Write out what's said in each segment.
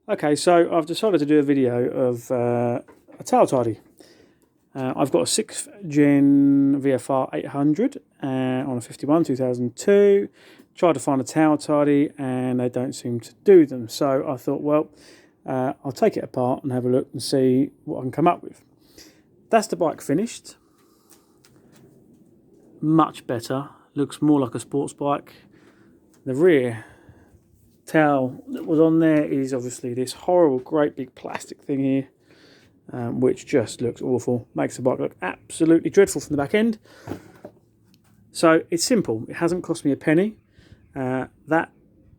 Okay, so I've decided to do a video of a tail tidy. I've got a 6th gen vfr800 on a 51 2002. Tried to find a tail tidy and they don't seem to do them. So I thought, well, I'll take it apart and have a look and see what I can come up with. That's the bike finished. Much better. Looks more like a sports bike. The rear tail that was on there is obviously this horrible great big plastic thing here, which just looks awful, makes the bike look absolutely dreadful from the back end. So it's simple, it hasn't cost me a penny. That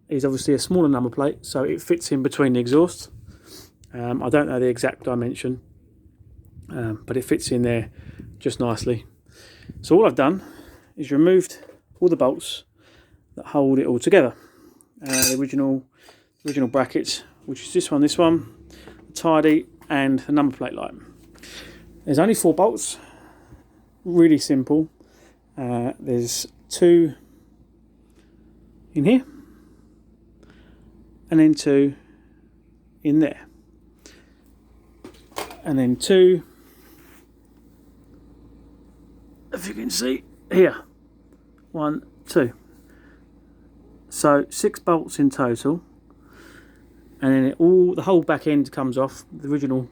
is obviously a smaller number plate, so it fits in between the exhausts. I don't know the exact dimension, but it fits in there just nicely. So all I've done is removed all the bolts that hold it all together. The original brackets, which is this one, the tidy, and the number plate light. There's only 4 bolts, really simple. There's 2 in here, and then 2 in there, and then 2, if you can see here, 1, 2. So 6 bolts in total, and then the whole back end comes off. The original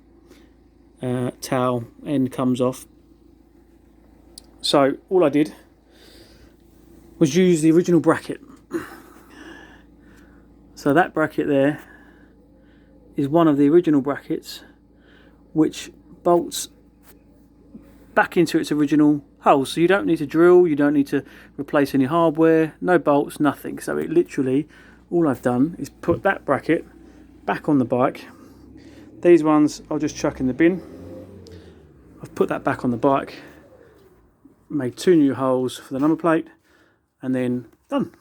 tail end comes off. So all I did was use the original bracket. So that bracket there is one of the original brackets, which bolts back into its original hole. So you don't need to drill, you don't need to replace any hardware, no bolts, nothing. So it literally, all I've done is put that bracket back on the bike. These ones I'll just chuck in the bin. I've put that back on the bike, made 2 new holes for the number plate, and then done.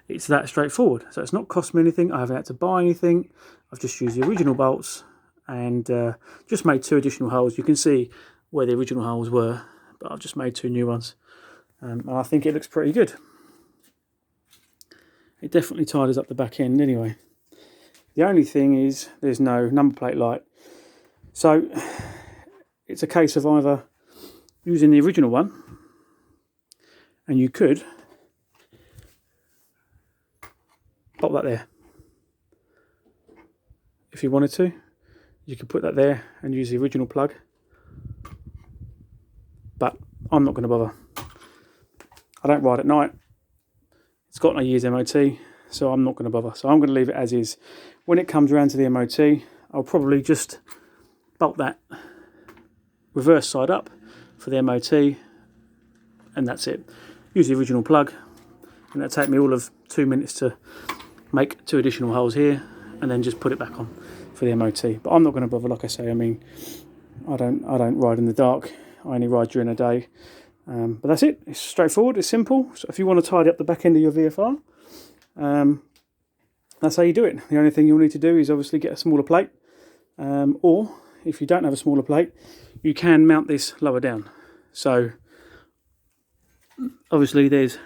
It's that straightforward. So it's not cost me anything, I haven't had to buy anything. I've just used the original bolts and just made 2 additional holes. You can see where the original holes were, but I've just made 2 new ones, and I think it looks pretty good. It definitely tidies up the back end anyway. The only thing is there's no number plate light, so it's a case of either using the original one, and you could pop that there if you wanted to. You could put that there and use the original plug, but I'm not going to bother. I don't ride at night. It's got no year's MOT, so I'm not going to bother. So I'm going to leave it as is. When it comes around to the MOT, I'll probably just bolt that reverse side up for the MOT, and that's it. Use the original plug, and that'll take me all of 2 minutes to make 2 additional holes here, and then just put it back on for the MOT. But I'm not going to bother, like I say. I mean, I don't ride in the dark. I only ride during the day. But that's it. It's straightforward. It's simple. So if you want to tidy up the back end of your VFR, that's how you do it. The only thing you'll need to do is obviously get a smaller plate, or if you don't have a smaller plate, you can mount this lower down. So obviously there's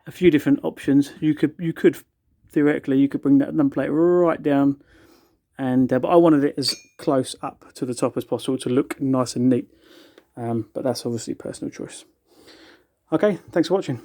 a few different options. You could theoretically you could bring that number plate right down, and but I wanted it as close up to the top as possible to look nice and neat. But that's obviously personal choice. Okay, thanks for watching.